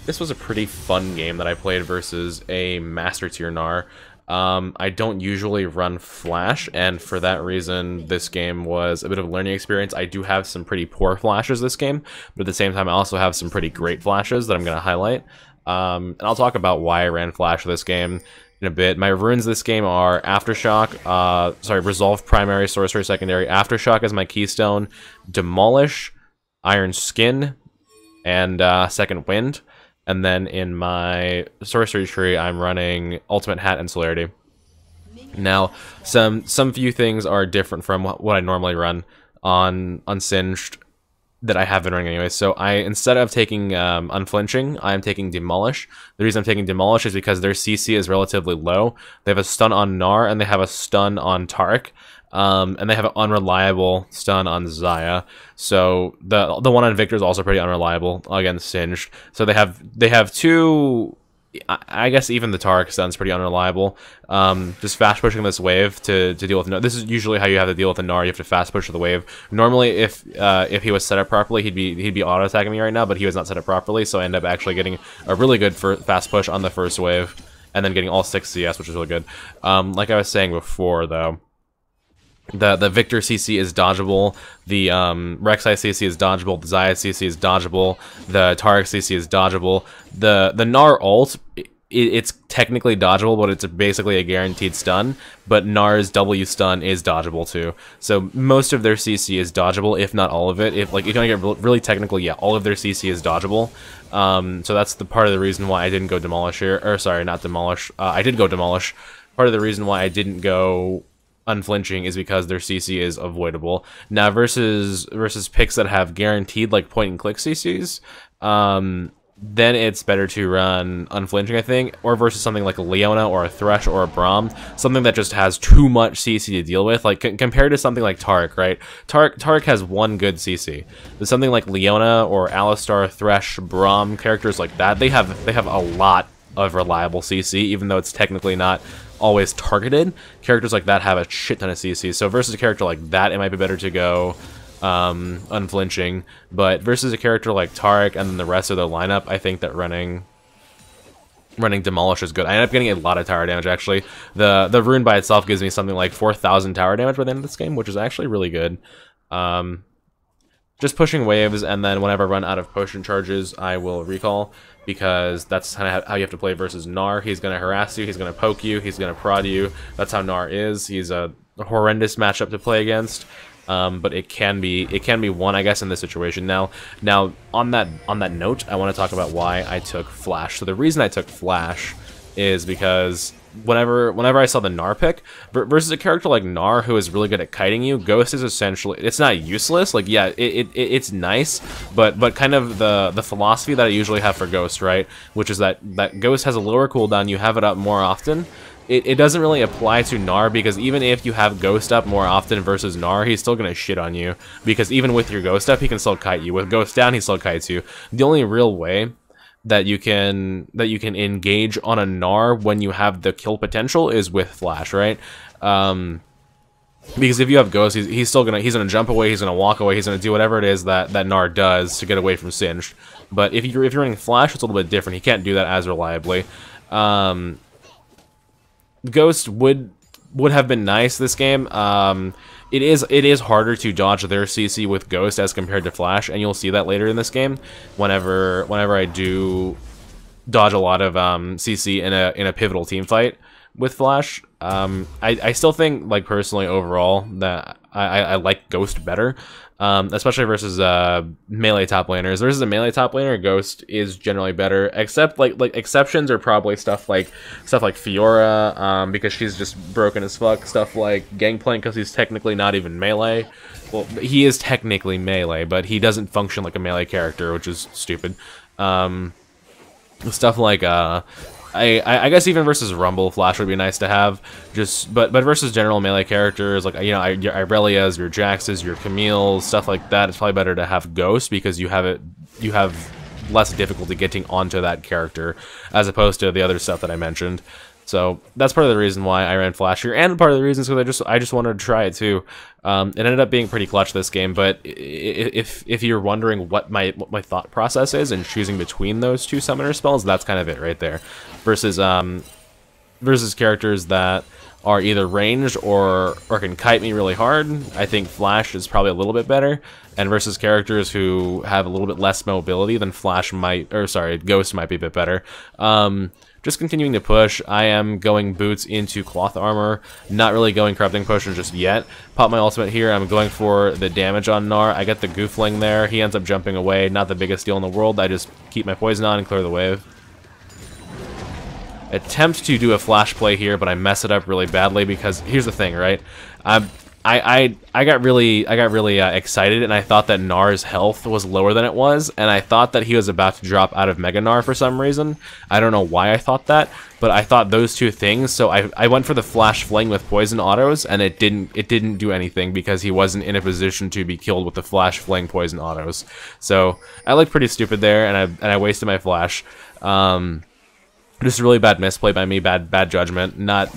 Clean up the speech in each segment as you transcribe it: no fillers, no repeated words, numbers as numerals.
this was a pretty fun game that I played versus a Master Tier Gnar. I don't usually run Flash, and for that reason, this game was a bit of a learning experience. I do have some pretty poor flashes this game, but at the same time, I also have some pretty great flashes that I'm going to highlight. And I'll talk about why I ran Flash this game in a bit. My runes this game are Aftershock, Resolve Primary, Sorcery Secondary. Aftershock is my keystone, Demolish, Iron Skin, and Second Wind. And then in my sorcery tree, I'm running Ultimate Hat and Celerity. Now, some few things are different from what I normally run on Unsinged that I have been running anyway. So instead of taking Unflinching, I am taking Demolish. The reason I'm taking Demolish is because their CC is relatively low. They have a stun on Gnar, and they have a stun on Taric. And they have an unreliable stun on Xayah. So the one on Victor is also pretty unreliable against Singed. So they have two. I guess even the Taric stun's pretty unreliable. Just fast pushing this wave to deal with Gnar. This is usually how you have to deal with a Gnar. You have to fast push the wave. Normally, if he was set up properly, he'd be auto attacking me right now. But he was not set up properly, so I end up actually getting a really good fast push on the first wave, and then getting all 6 CS, which is really good. Like I was saying before, though. The Victor CC is dodgeable, the Rek'Sai CC is dodgeable, the Xayah CC is dodgeable, the Taric CC is dodgeable. The Gnar ult, it's technically dodgeable, but it's basically a guaranteed stun, but Gnar's W stun is dodgeable too. So most of their CC is dodgeable, if not all of it. If you want to get really technical, yeah, all of their CC is dodgeable. So that's the part of the reason why I didn't go Demolish here, or sorry, not Demolish. I did go Demolish. Part of the reason why I didn't go Unflinching is because their CC is avoidable. Now versus picks that have guaranteed like point and click CCs, then it's better to run Unflinching, I think, or versus something like a Leona or a Thresh or a Braum, something that just has too much CC to deal with. Like compared to something like Taric, right? Taric has one good CC. But something like Leona or Alistar, Thresh, Braum, characters like that, they have a lot of reliable CC, even though it's technically not always targeted. Characters like that have a shit ton of CC, so versus a character like that, it might be better to go Unflinching, but versus a character like Taric and then the rest of the lineup, I think that running Demolish is good. I end up getting a lot of tower damage, actually. The rune by itself gives me something like 4,000 tower damage by the end of this game, which is actually really good. Just pushing waves, and then whenever I run out of potion charges, I will recall, because that's kind of how you have to play versus Gnar. He's going to harass you, he's going to poke you, he's going to prod you. That's how Gnar is. He's a horrendous matchup to play against, but it can be won, I guess, in this situation. Now on that note, I want to talk about why I took Flash. So the reason I took Flash is because whenever I saw the Gnar pick versus a character like Gnar who is really good at kiting you, Ghost is essentially, it's not useless. Like, yeah, it's nice, but kind of the philosophy that I usually have for Ghost, right, which is that Ghost has a lower cooldown, you have it up more often. It doesn't really apply to Gnar, because even if you have Ghost up more often versus Gnar, he's still gonna shit on you, because even with your Ghost up, he can still kite you. With Ghost down, he still kites you. The only real way that you can engage on a Gnar when you have the kill potential is with Flash, right? Because if you have Ghost, he's gonna jump away, he's gonna walk away, he's gonna do whatever it is that Gnar does to get away from Singed. But if you're running Flash, it's a little bit different. He can't do that as reliably. Ghost would have been nice this game. It is harder to dodge their CC with Ghost as compared to Flash, and you'll see that later in this game. Whenever I do dodge a lot of CC in a pivotal team fight with Flash, I still think, like, personally overall, that I like Ghost better. Especially versus melee top laners. Versus a melee top laner, Ghost is generally better, except like exceptions are probably stuff like Fiora, because she's just broken as fuck. Stuff like Gangplank, because he's technically not even melee. Well, he is technically melee, but he doesn't function like a melee character, which is stupid. Stuff like I guess even versus Rumble, Flash would be nice to have. But versus general melee characters, like, you know, your Irelias, your Jaxes, your Camille's, stuff like that, it's probably better to have Ghost, because you have less difficulty getting onto that character as opposed to the other stuff that I mentioned. So that's part of the reason why I ran Flash here, and part of the reason is because I just wanted to try it too. It ended up being pretty clutch this game, but if you're wondering what my thought process is in choosing between those two summoner spells, that's kind of it right there. Versus characters that are either ranged or can kite me really hard, I think Flash is probably a little bit better. And versus characters who have a little bit less mobility, then Flash might, or sorry, Ghost might be a bit better. Just continuing to push, I am going boots into cloth armor, not really going corrupting potion just yet. Pop my ultimate here, I'm going for the damage on Gnar. I get the goofling there, he ends up jumping away, not the biggest deal in the world. I just keep my poison on and clear the wave. Attempt to do a flash play here, but I mess it up really badly because here's the thing, right? I got really excited, and I thought that Gnar's health was lower than it was, and I thought that he was about to drop out of Mega Gnar for some reason. I don't know why I thought that, but I thought those two things. So I went for the flash fling with poison autos, and it didn't do anything because he wasn't in a position to be killed with the flash fling poison autos. So I looked pretty stupid there, and I wasted my flash. Just a really bad misplay by me, bad judgment, not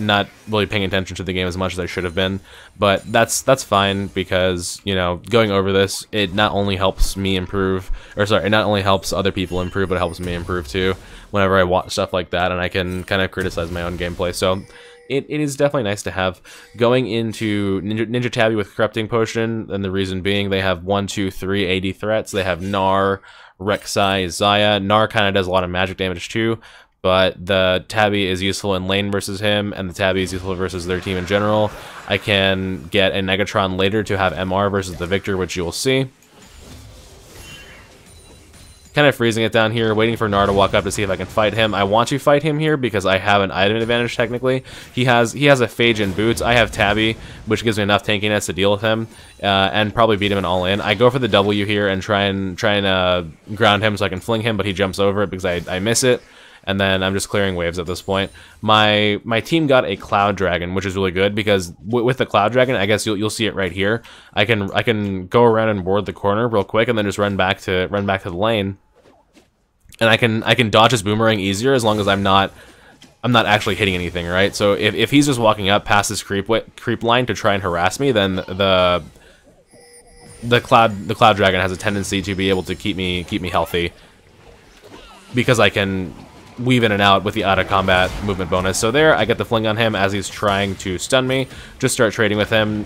really paying attention to the game as much as I should have been, but that's fine because, you know, going over this, it not only helps me improve, or sorry, it not only helps other people improve, but it helps me improve too, whenever I watch stuff like that, and I can kind of criticize my own gameplay, so it is definitely nice to have. Going into Ninja Tabby with Corrupting Potion, and the reason being they have 1, 2, 3 AD threats, they have Gnar, Rek'Sai, Xayah. Gnar kind of does a lot of magic damage too, but the Tabby is useful in lane versus him, and the Tabby is useful versus their team in general. I can get a Negatron later to have MR versus the Victor, which you will see. Kind of freezing it down here, waiting for Gnar to walk up to see if I can fight him. I want to fight him here because I have an item advantage technically. He has a Phage and boots. I have Tabby, which gives me enough tankiness to deal with him, and probably beat him in all in. I go for the W here and try and ground him so I can fling him, but he jumps over it because I miss it. And then I'm just clearing waves at this point. My team got a Cloud Dragon, which is really good because with the Cloud Dragon, I guess you'll see it right here. I can go around and ward the corner real quick, and then just run back to the lane. And I can dodge his boomerang easier as long as I'm not actually hitting anything, right? So if he's just walking up past this creep line to try and harass me, then the Cloud Dragon has a tendency to be able to keep me healthy because I can weave in and out with the out of combat movement bonus. So there, I get the fling on him as he's trying to stun me. Just start trading with him,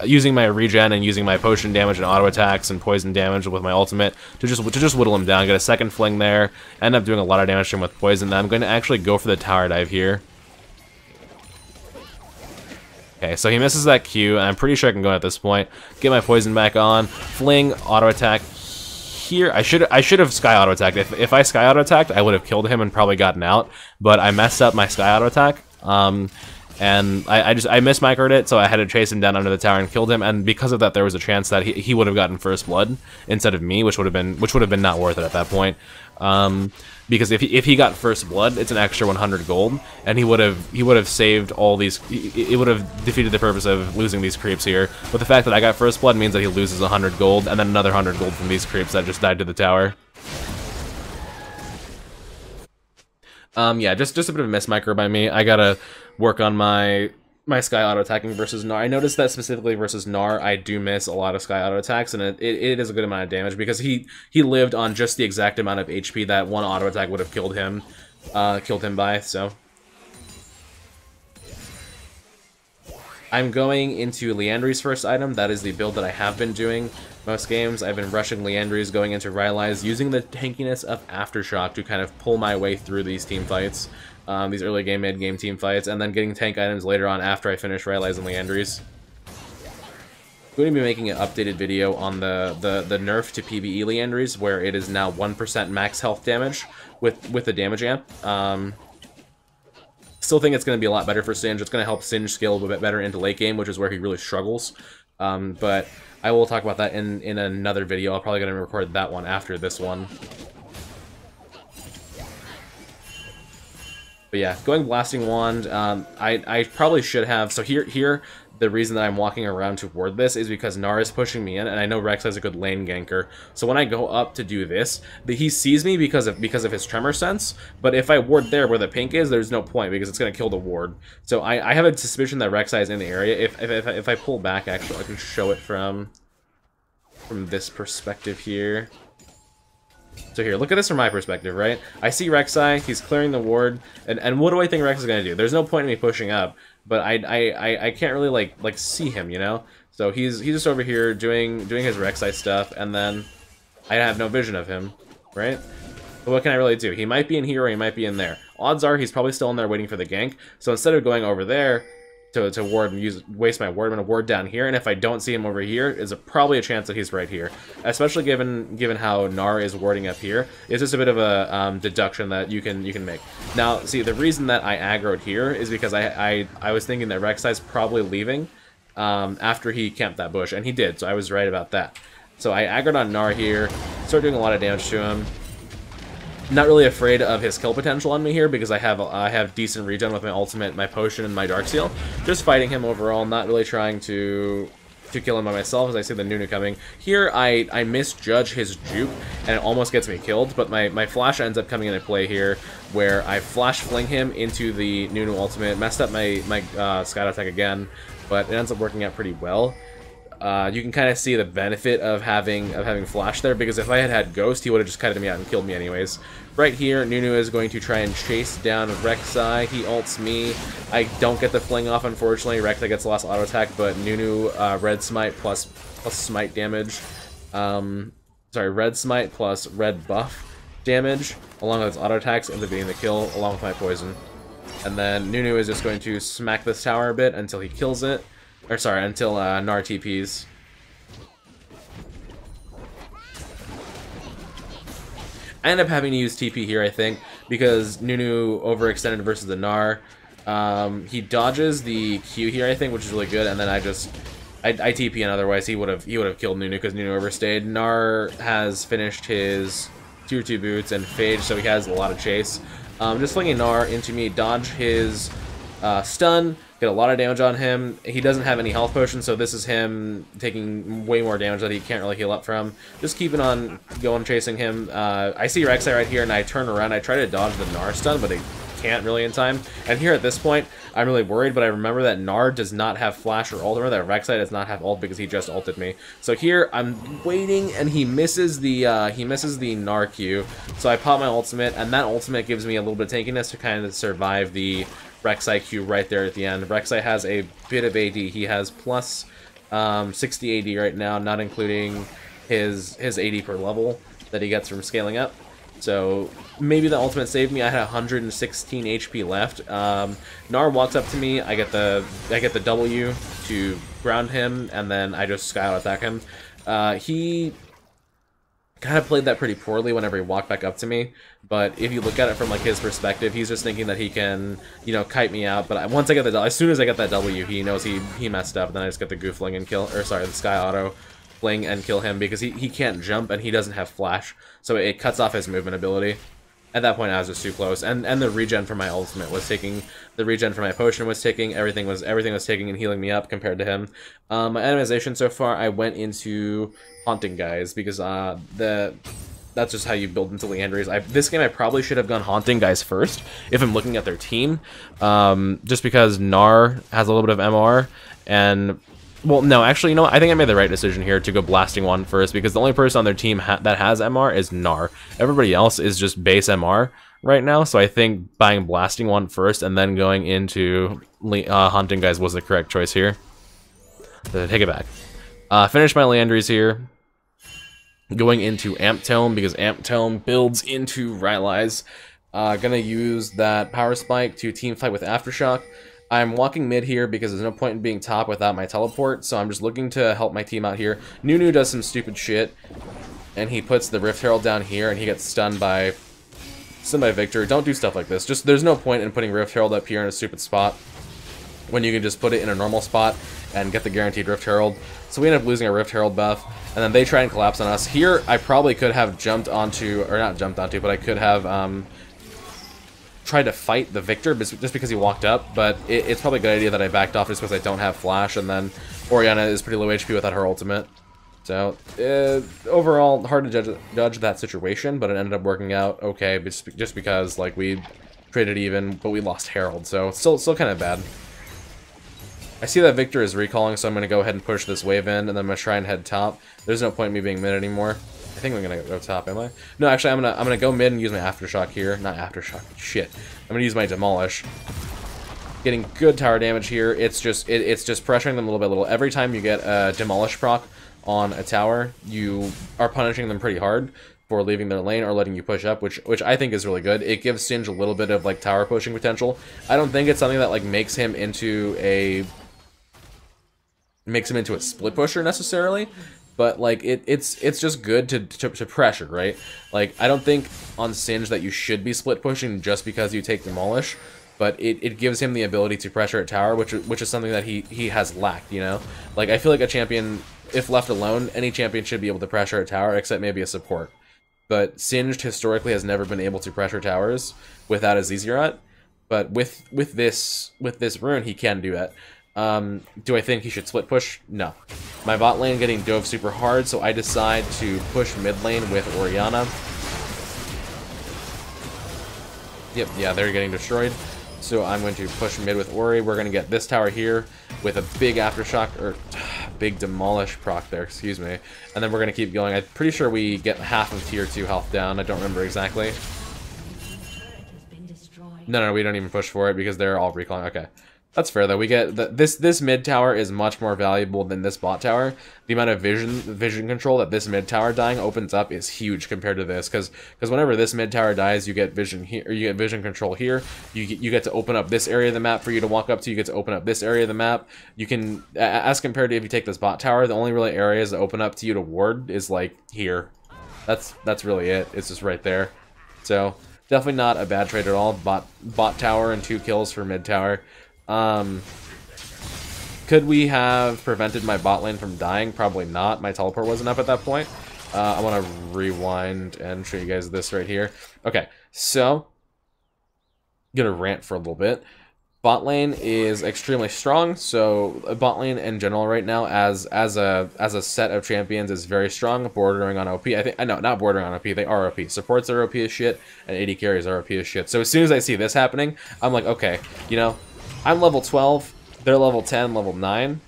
using my regen and using my potion damage and auto attacks and poison damage with my ultimate to just whittle him down. Get a second fling there, end up doing a lot of damage to him with poison. Then I'm going to actually go for the tower dive here. Okay, so he misses that Q, and I'm pretty sure I can go at this point. Get my poison back on, fling, auto attack. Here, I should have sky auto attacked. If I sky auto attacked, I would have killed him and probably gotten out. But I messed up my sky auto attack, and I mismicroed it, so I had to chase him down under the tower and killed him. And because of that, there was a chance that he would have gotten first blood instead of me, which would have been not worth it at that point. Because if he got first blood, it's an extra 100 gold, and he would have saved all these. It would have defeated the purpose of losing these creeps here. But the fact that I got first blood means that he loses 100 gold, and then another 100 gold from these creeps that just died to the tower. Yeah, just a bit of a mismicro by me. I gotta work on my sky auto attacking versus Gnar. I noticed that specifically versus Gnar, I do miss a lot of sky auto attacks, and it is a good amount of damage because he lived on just the exact amount of HP that one auto attack would have killed him by. So I'm going into Liandry's first item. That is the build that I have been doing most games. I've been rushing Liandry's, going into Rylai's, using the tankiness of Aftershock to kind of pull my way through these team fights. These early game, mid game team fights, and then getting tank items later on after I finish Rylai's and Liandry's. I'm going to be making an updated video on the nerf to PvE Liandry's, where it is now 1% max health damage with the damage amp. Still think it's going to be a lot better for Singe. It's going to help Singe scale a bit better into late game, which is where he really struggles. But I will talk about that in another video. I'm probably going to record that one after this one. But yeah, going Blasting Wand, I probably should have, so here, the reason that I'm walking around toward this is because Gnar is pushing me in, and I know Rex has a good lane ganker. So when I go up to do this, he sees me because of his tremor sense. But if I ward there where the pink is, there's no point because it's gonna kill the ward. So I have a suspicion that Rek'Sai is in the area. If I pull back, actually, I can show it from this perspective here. So here, look at this from my perspective, right? I see Rek'Sai, he's clearing the ward, and what do I think Rex is gonna do? There's no point in me pushing up, but I can't really like see him, you know? So he's just over here doing his Rek'Sai stuff, and then I have no vision of him, right? But what can I really do? He might be in here or he might be in there. Odds are he's probably still in there waiting for the gank. So instead of going over there to ward and waste my ward, I'm gonna ward down here, and if I don't see him over here, is probably a chance that he's right here. Especially given how Gnar is warding up here, it's just a bit of a deduction that you can make. Now, see, the reason that I aggroed here is because I was thinking that Rek'Sai's probably leaving after he camped that bush, and he did, so I was right about that. So I aggroed on Gnar here, started doing a lot of damage to him. Not really afraid of his kill potential on me here because I have decent regen with my ultimate, my potion, and my Darksteel. Just fighting him overall, not really trying to kill him by myself as I see the Nunu coming. Here I misjudge his juke and it almost gets me killed, but my flash ends up coming into play here where I flash fling him into the Nunu ultimate, messed up my scout attack again, but it ends up working out pretty well. You can kind of see the benefit of having flash there, because if I had Ghost, he would have just kited me out and killed me anyways. Right here, Nunu is going to try and chase down Rek'Sai. He ults me. I don't get the fling off, unfortunately. Rek'Sai gets the last auto attack, but Nunu red smite plus smite damage. Sorry, red smite plus red buff damage, along with its auto attacks, ends up being the kill, along with my poison. And then Nunu is just going to smack this tower a bit until he kills it. Or sorry, until Gnar TPs. I end up having to use TP here, I think, because Nunu overextended versus the Gnar. He dodges the Q here, I think, which is really good, and then I TP, and otherwise he would have killed Nunu because Nunu overstayed. Gnar has finished his tier 2 boots and Phage, so he has a lot of chase. Just flinging Gnar into me, dodge his stun, get a lot of damage on him. He doesn't have any health potions, so this is him taking way more damage that he can't really heal up from. Just keeping on going, chasing him. I see Rek'Sai right here, and I turn around. I try to dodge the Gnar stun, but I can't really in time. And here at this point, I'm really worried, but I remember that Gnar does not have flash or ult, or that Rek'Sai does not have ult because he just ulted me. So here, I'm waiting, and he misses the Gnar Q. So I pop my ultimate, and that ultimate gives me a little bit of tankiness to kind of survive the Rek'Sai Q right there at the end. Rek'Sai has a bit of AD. He has plus 60 AD right now, not including his AD per level that he gets from scaling up. So maybe the ultimate saved me. I had 116 HP left. Gnar walks up to me. I get the W to ground him, and then I just sky attack him. He kind of played that pretty poorly whenever he walked back up to me, but if you look at it from like his perspective, he's just thinking that he can, you know, kite me out. But once I get as soon as I get that W, he knows he messed up. Then I just get the goof fling and kill, or sorry, the sky auto fling and kill him because he can't jump and he doesn't have flash, so it cuts off his movement ability. At that point, I was just too close, and the regen for my ultimate was taking, the regen for my potion was taking, everything was taking and healing me up compared to him. My itemization so far, I went into Haunting Guys because that's just how you build into Leandries. This game I probably should have gone Haunting Guys first if I'm looking at their team, just because Gnar has a little bit of MR, and well, no, actually, you know what? I think I made the right decision here to go Blasting One first, because the only person on their team that has MR is Gnar. Everybody else is just base MR right now, so I think buying Blasting One first and then going into Haunting Guys was the correct choice here. So take it back. Finish my Leandries here. Going into Amp Tome, because Amp Tome builds into Rylai's. Gonna use that Power Spike to team fight with Aftershock. I'm walking mid here because there's no point in being top without my teleport, so I'm just looking to help my team out here. Nunu does some stupid shit, and he puts the Rift Herald down here, and he gets stunned by Victor. Don't do stuff like this. Just, there's no point in putting Rift Herald up here in a stupid spot when you can just put it in a normal spot and get the guaranteed Rift Herald. So we end up losing our Rift Herald buff, and then they try and collapse on us. Here, I probably could have jumped onto, or not jumped onto, but I could have tried to fight the Victor just because he walked up, but it's probably a good idea that I backed off just because I don't have Flash, and then Orianna is pretty low HP without her ultimate. So, overall, hard to judge that situation, but it ended up working out okay, just because, like, we traded even, but we lost Herald, so still kind of bad. I see that Victor is recalling, so I'm going to go ahead and push this wave in, and then I'm going to try and head top. There's no point in me being mid anymore. I think I'm going to go top, am I? No, actually, I'm gonna go mid and use my Aftershock here. Not Aftershock, shit. I'm going to use my Demolish. Getting good tower damage here. It's just pressuring them a little. Every time you get a Demolish proc on a tower, you are punishing them pretty hard for leaving their lane or letting you push up, which I think is really good. It gives Singe a little bit of, like, tower pushing potential. I don't think it's something that, like, makes him into a split pusher necessarily, but like it's just good to pressure, right? Like, I don't think on Singe that you should be split pushing just because you take Demolish, but it gives him the ability to pressure at tower, which is something that he has lacked, you know? Like, I feel like a champion, if left alone, any champion should be able to pressure at tower except maybe a support. But Singed historically has never been able to pressure towers without a Ziggurat, but with this rune he can do that. Do I think he should split push? No. My bot lane getting dove super hard, so I decide to push mid lane with Orianna. Yep, yeah, they're getting destroyed. So I'm going to push mid with Ori. We're going to get this tower here with a big Aftershock, or big Demolish proc there, excuse me. And then we're going to keep going. I'm pretty sure we get half of tier 2 health down. I don't remember exactly. No, we don't even push for it because they're all recalling. Okay. That's fair, though. We get this mid tower is much more valuable than this bot tower. The amount of vision control that this mid tower dying opens up is huge compared to this, because whenever this mid tower dies, you get vision here, or you get vision control here. You get to open up this area of the map for you to walk up to. You get to open up this area of the map. You can, as compared to if you take this bot tower, the only really areas that open up to you to ward is like here. That's really it. It's just right there. So definitely not a bad trade at all. Bot tower and 2 kills for mid tower. Could we have prevented my bot lane from dying? Probably not. My teleport wasn't up at that point. I want to rewind and show you guys this right here. Okay, so I'm gonna rant for a little bit. Bot lane is extremely strong, so bot lane in general right now as a set of champions is very strong, bordering on OP. I know, not bordering on OP, they are OP. Supports are OP as shit, and AD carries are OP as shit. So as soon as I see this happening, I'm like, okay, you know, I'm level 12, they're level 10, level 9.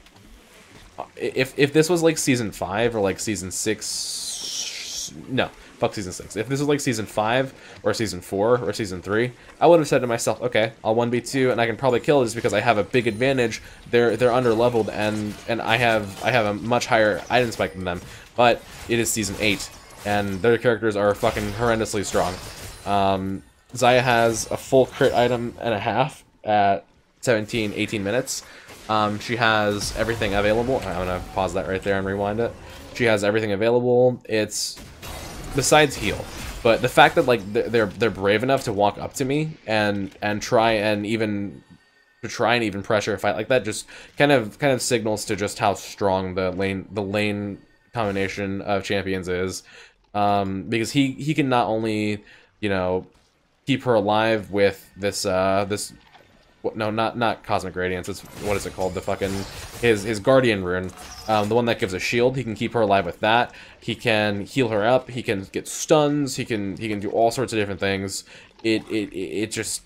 If this was like Season 5 or like Season 6... No, fuck Season 6. If this was like Season 5 or Season 4 or Season 3, I would have said to myself, okay, I'll 1v2 and I can probably kill just because I have a big advantage. They're under-leveled and I have a much higher item spike than them. But it is Season 8, and their characters are fucking horrendously strong. Xayah has a full crit item and a half at 17-18 minutes. She has everything available. I'm gonna pause that right there and rewind it. She has everything available. It's besides heal, but the fact that like they're brave enough to walk up to me and try and even pressure a fight like that just kind of signals to just how strong the lane combination of champions is. Because he can not only, you know, keep her alive with this no, not Cosmic Radiance, it's, what is it called, the fucking, his Guardian rune, the one that gives a shield. He can keep her alive with that. He can heal her up, he can get stuns, he can do all sorts of different things. It just,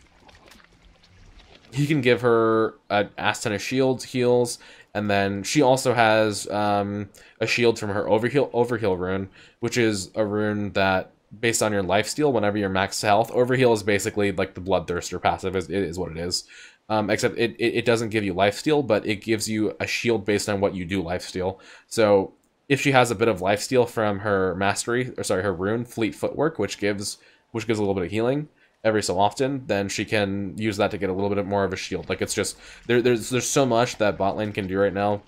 he can give her an ass ton of heals, and then she also has a shield from her overheal rune, which is a rune that, based on your lifesteal, whenever you're max health, overheal is basically like the Bloodthirster passive, is what it is. Except it doesn't give you lifesteal, but it gives you a shield based on what you do lifesteal. So if she has a bit of lifesteal from her mastery, or sorry, her rune, Fleet Footwork, which gives a little bit of healing every so often, then she can use that to get a little bit more of a shield. Like, it's just, there's so much that bot lane can do right now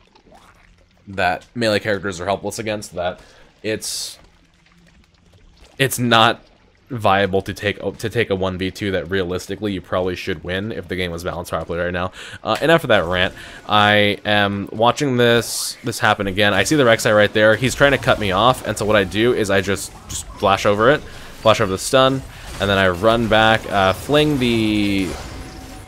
that melee characters are helpless against, that it's not viable to take a 1v2 that realistically you probably should win if the game was balanced properly right now. And after that rant, I am watching this happen again. I see the Rek'Sai right there. He's trying to cut me off, and so what I do is I just flash over it, flash over the stun, and then I run back, fling the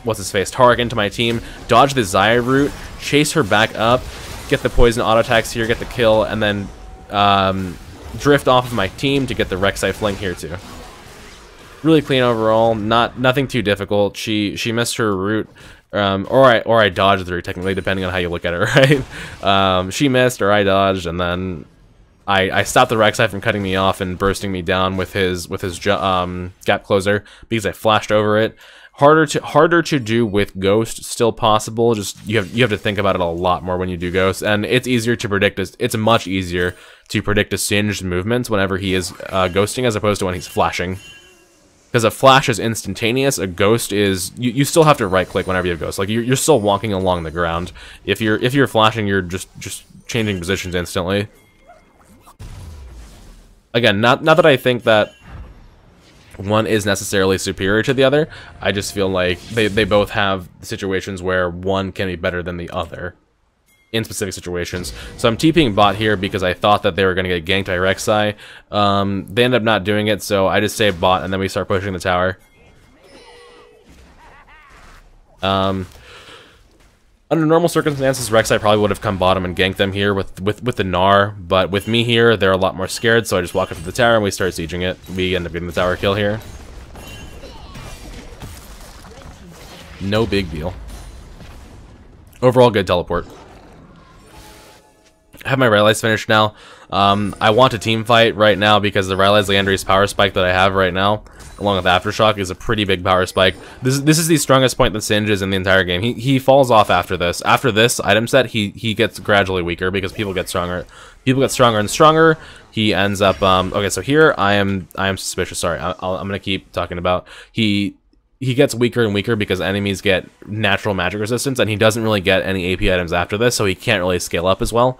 what's-his-face, Tarek into my team, dodge the Xayah root, chase her back up, get the poison auto attacks here, get the kill, and then drift off of my team to get the Rek'Sai fling here too. Really clean overall, nothing too difficult. She missed her root, or I dodged the root technically, depending on how you look at it, right? She missed or I dodged, and then I stopped the Rek'Sai from cutting me off and bursting me down with his gap closer because I flashed over it. Harder to do with Ghost, still possible. Just you have to think about it a lot more when you do Ghost, and it's easier to predict. It's much easier to predict a Singed movements whenever he is ghosting as opposed to when he's flashing. Because a flash is instantaneous, a Ghost is you still have to right click whenever you have Ghost. Like you're still walking along the ground. If you're flashing, you're just changing positions instantly. Again, not that I think that one is necessarily superior to the other. I just feel like they both have situations where one can be better than the other in specific situations. So I'm TPing bot here because I thought that they were going to get ganked by Rek'Sai. They end up not doing it, so I just save bot and then we start pushing the tower. Under normal circumstances, Rek'Sai probably would have come bottom and ganked them here with the Gnar, but with me here, they're a lot more scared, so I just walk up to the tower and we start sieging it. We end up getting the tower kill here. No big deal. Overall, good teleport. I have my Rylai's finished now. I want a team fight right now because the Rylai's Leandry's power spike that I have right now, along with Aftershock, is a pretty big power spike. This is the strongest point that Singe is in the entire game. He falls off after this. After this item set, he gets gradually weaker because people get stronger. People get stronger and stronger. He ends up okay, so here I am suspicious. Sorry, I'm gonna keep talking about he gets weaker and weaker because enemies get natural magic resistance, and he doesn't really get any AP items after this, so he can't really scale up as well.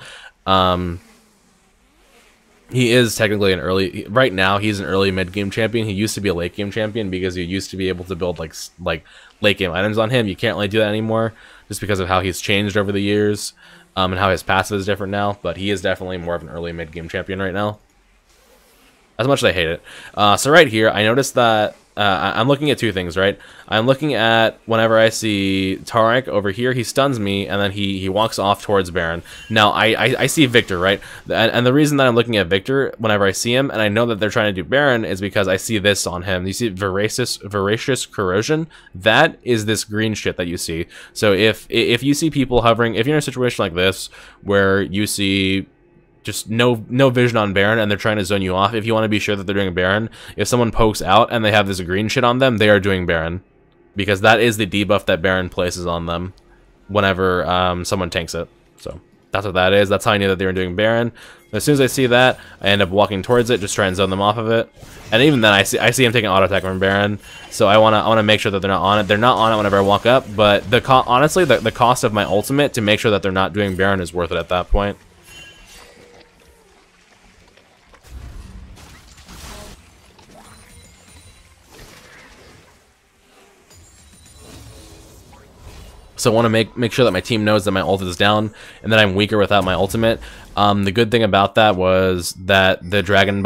He is technically an early, right now he's an early mid-game champion. He used to be a late-game champion because you used to be able to build like late-game items on him. You can't really do that anymore just because of how he's changed over the years, and how his passive is different now, but he is definitely more of an early mid-game champion right now. As much as I hate it. So right here, I noticed that I'm looking at two things, right? I'm looking at whenever I see Tarek over here, he stuns me, and then he walks off towards Baron. Now, I see Victor, right? And the reason that I'm looking at Victor whenever I see him, and I know that they're trying to do Baron, is because I see this on him. You see Voracious Corrosion? That is this green shit that you see. So if you see people hovering, if you're in a situation like this, where you see just no vision on Baron and they're trying to zone you off, if you want to be sure that they're doing a Baron, if someone pokes out and they have this green shit on them, they are doing Baron, because that is the debuff that Baron places on them whenever someone tanks it. So that's what that is. That's how I knew that they were doing Baron. As soon as I see that, I end up walking towards it, just try and zone them off of it. And even then, I see him taking auto attack from Baron, so I wanna make sure that they're not on it. They're not on it whenever I walk up, but honestly, the cost of my ultimate to make sure that they're not doing Baron is worth it at that point. So I want to make sure that my team knows that my ult is down and that I'm weaker without my ultimate. The good thing about that was that the dragon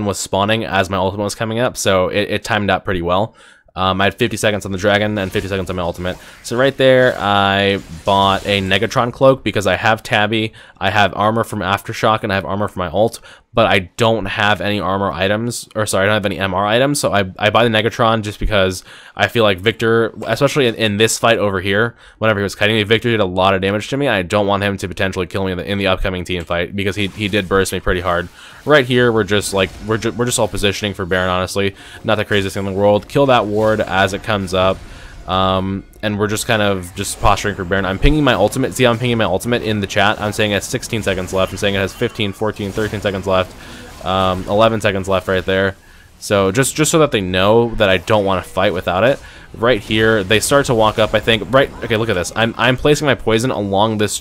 was spawning as my ultimate was coming up, so it timed out pretty well. I had 50 seconds on the dragon and 50 seconds on my ultimate. So right there, I bought a Negatron cloak because I have Tabby, I have armor from Aftershock, and I have armor from my ult, but I don't have any armor items, or sorry, I don't have any MR items, so I buy the Negatron just because I feel like Victor, especially in this fight over here, whenever he was kiting me, Victor did a lot of damage to me. I don't want him to potentially kill me in the upcoming team fight because he did burst me pretty hard. Right here, we're just all positioning for Baron, honestly. Not the craziest thing in the world. Kill that ward as it comes up. And we're just kind of posturing for Baron. I'm pinging my ultimate. See how I'm pinging my ultimate in the chat? I'm saying it has 16 seconds left. I'm saying it has 15, 14, 13 seconds left. 11 seconds left right there. So just so that they know that I don't want to fight without it. Right here, they start to walk up, I think. Right, okay, look at this. I'm placing my poison along this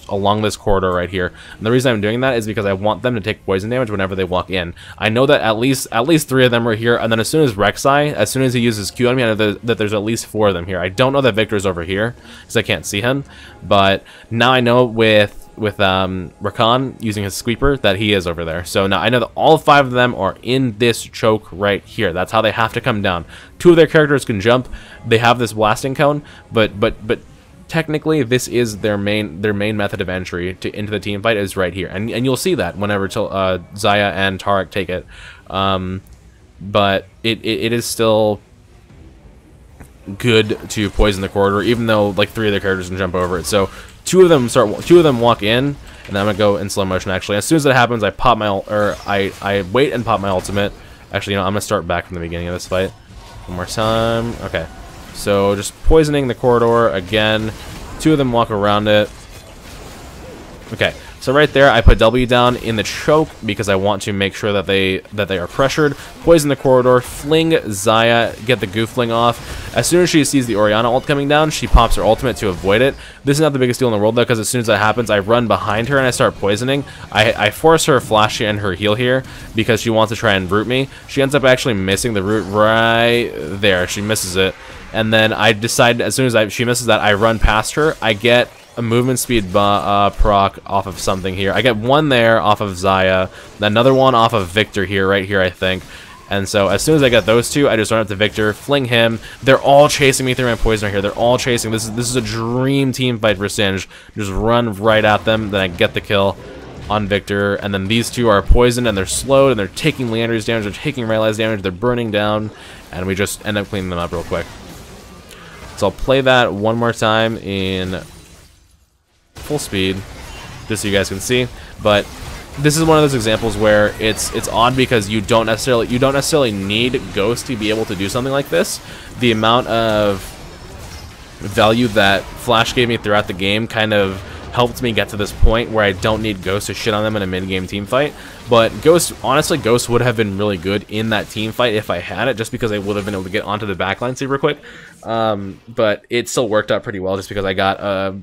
corridor right here. And the reason I'm doing that is because I want them to take poison damage whenever they walk in. I know that at least 3 of them are here, and then as soon as Rek'Sai, as soon as he uses Q on me, I know that there's at least 4 of them here. I don't know that Victor's over here because I can't see him, but now I know with Rakan using his sweeper that he is over there. So now I know that all 5 of them are in this choke right here. That's how they have to come down. 2 of their characters can jump. They have this blasting cone, but technically this is their main method of entry into the team fight is right here, and you'll see that whenever Xayah and Taric take it. But it is still good to poison the corridor, even though like 3 of their characters can jump over it. So 2 of them walk in, and then I'm gonna go in slow motion. Actually, as soon as that happens, I pop my I wait and pop my ultimate. Actually, you know, I'm gonna start back from the beginning of this fight one more time. Okay, so just poisoning the corridor again. 2 of them walk around it. Okay, so right there, I put W down in the choke because I want to make sure that they are pressured. Poison the corridor, fling Xayah, get the goofling off. As soon as she sees the Orianna ult coming down, she pops her ultimate to avoid it. This is not the biggest deal in the world though, because as soon as that happens, I run behind her and I start poisoning. I force her flash and her heal here because she wants to try and root me. She ends up actually missing the root right there. She misses it, and then I decide as soon as she misses that, I run past her. I get a movement speed proc off of something here. I get 1 there off of Xayah, another one off of Victor here, right here, I think. And so as soon as I get those 2, I just run up to Victor, fling him. They're all chasing me through my poison right here. They're all chasing. This is a dream team fight for Singed. Just run right at them, then I get the kill on Victor. And then these 2 are poisoned and they're slowed and they're taking Leander's damage, they're taking Rayleigh's damage, they're burning down, and we just end up cleaning them up real quick. So I'll play that one more time in full speed just so you guys can see. But this is one of those examples where it's odd because you don't necessarily need Ghost to be able to do something like this. The amount of value that Flash gave me throughout the game kind of helped me get to this point where I don't need Ghost to shit on them in a mid-game team fight. But Ghost, honestly, Ghost would have been really good in that team fight if I had it, just because I would have been able to get onto the backline super quick. But it still worked out pretty well just because I got a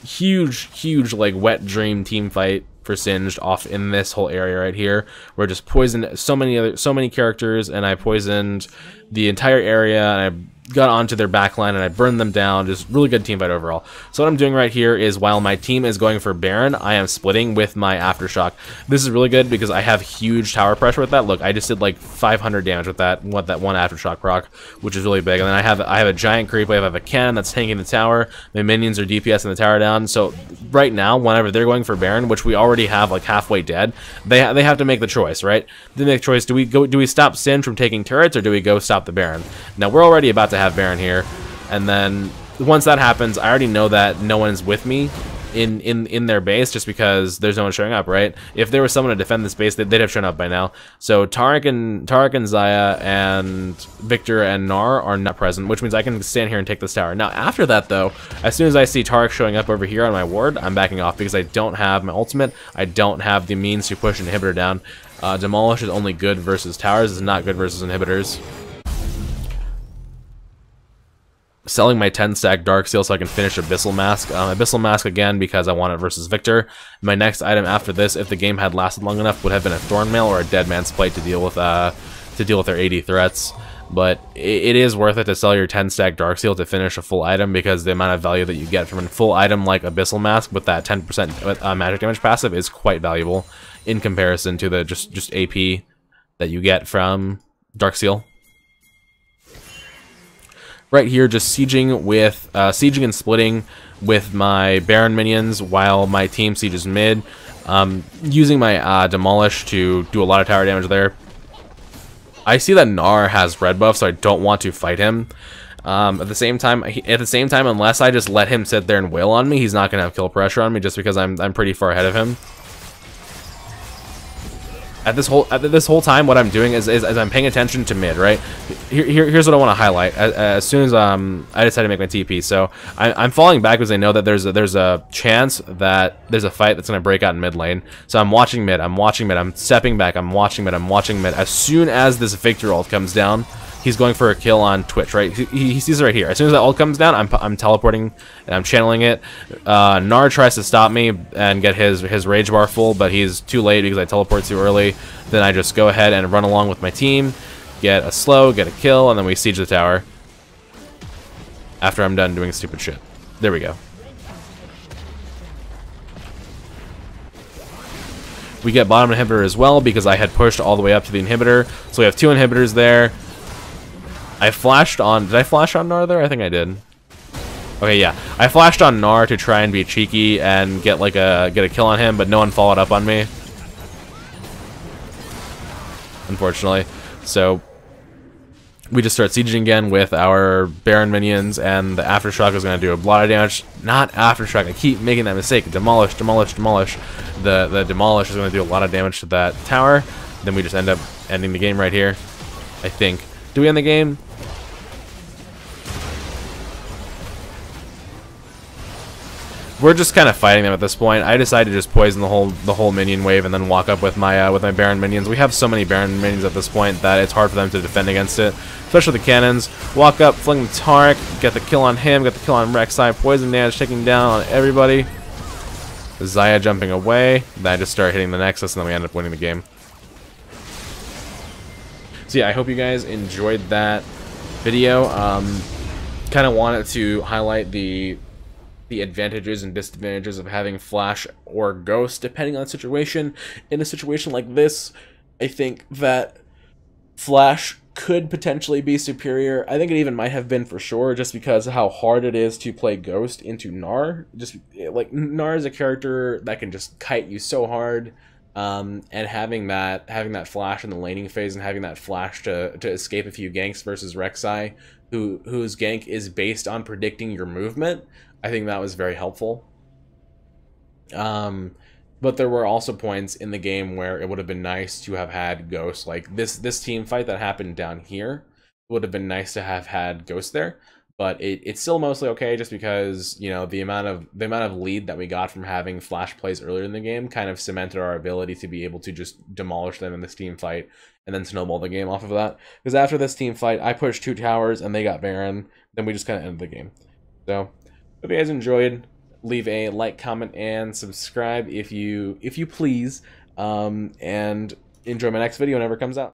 huge like wet dream team fight for Singed off in this whole area right here, where I just poisoned so many characters, and I poisoned the entire area, and I got onto their backline and I burned them down. Just really good team fight overall. So what I'm doing right here is, while my team is going for Baron, I am splitting with my Aftershock. This is really good because I have huge tower pressure with that. Look, I just did like 500 damage with that one Aftershock proc, which is really big. And then I have a giant creep wave. I have a cannon that's tanking the tower. My minions are DPSing the tower down. So right now, whenever they're going for Baron, which we already have like halfway dead, they have to make the choice, right? They make the choice: do we stop Sin from taking turrets, or do we go stop the Baron? Now we're already about to have Baron here, and then once that happens, I already know that no one's with me in their base, just because there's no one showing up, right? If there was someone to defend this base, they'd have shown up by now. So Taric and Xayah and Victor and Gnar are not present, which means I can stand here and take this tower. Now after that though, as soon as I see Taric showing up over here on my ward, I'm backing off because I don't have my ultimate. I don't have the means to push an inhibitor down. Demolish is only good versus towers, it's not good versus inhibitors. Selling my 10-stack Dark Seal so I can finish Abyssal Mask. Abyssal Mask again because I want it versus Victor. My next item after this, if the game had lasted long enough, would have been a Thornmail or a Dead Man's Plate to deal with their 80 threats. But it is worth it to sell your 10-stack Dark Seal to finish a full item, because the amount of value that you get from a full item like Abyssal Mask with that 10% magic damage passive is quite valuable in comparison to the just AP that you get from Dark Seal. Right here, just sieging and splitting with my Baron minions while my team sieges mid. Using my Demolish to do a lot of tower damage there. I see that Gnar has red buff, so I don't want to fight him. At the same time, unless I just let him sit there and wail on me, he's not gonna have kill pressure on me, just because I'm pretty far ahead of him. At this whole time, what I'm doing is I'm paying attention to mid, right? Here's what I want to highlight. As soon as I decide to make my TP, so I'm falling back because I know that there's a chance that there's a fight that's gonna break out in mid lane. So I'm watching mid. I'm stepping back. I'm watching mid. As soon as this Victor ult comes down, he's going for a kill on Twitch, right? He sees it right here. As soon as that ult comes down, I'm teleporting and I'm channeling it. Gnar tries to stop me and get his rage bar full, but he's too late because I teleport too early. Then I just go ahead and run along with my team, get a slow, get a kill, and then we siege the tower after I'm done doing stupid shit. There we go. We get bottom inhibitor as well because I had pushed all the way up to the inhibitor. So we have 2 inhibitors there. I flashed on... Did I flash on Gnar there? I think I did. Okay, yeah. I flashed on Gnar to try and be cheeky and get like a kill on him, but no one followed up on me. Unfortunately. So we just start sieging again with our Baron minions, and the Aftershock is going to do a lot of damage. Not Aftershock. I keep making that mistake. Demolish, Demolish, Demolish. The Demolish is going to do a lot of damage to that tower. Then we just end up ending the game right here, I think. Do we end the game? We're just kind of fighting them at this point. I decided to just poison the whole minion wave and then walk up with my Baron minions. We have so many Baron minions at this point that it's hard for them to defend against it, especially the cannons. Walk up, fling the Tark, get the kill on him, get the kill on Rek'Sai, poison damage, taking down on everybody. Xayah jumping away. Then I just start hitting the Nexus, and then we end up winning the game. So yeah, I hope you guys enjoyed that video. Kind of wanted to highlight the advantages and disadvantages of having Flash or Ghost depending on the situation. In a situation like this, I think that Flash could potentially be superior. I think it even might have been for sure, just because of how hard it is to play Ghost into Gnar. Just like Gnar is a character that can just kite you so hard, and having that Flash in the laning phase and having that Flash to escape a few ganks versus Rek'Sai, whose gank is based on predicting your movement. I think that was very helpful. But there were also points in the game where it would have been nice to have had Ghost. Like this team fight that happened down here, it would have been nice to have had Ghost there. But it's still mostly okay, just because, you know, the amount of lead that we got from having Flash plays earlier in the game kind of cemented our ability to be able to just demolish them in this team fight and then snowball the game off of that. Because after this team fight, I pushed 2 towers and they got Baron. Then we just kind of ended the game. So hope you guys enjoyed. Leave a like, comment, and subscribe if you please, and enjoy my next video whenever it comes out.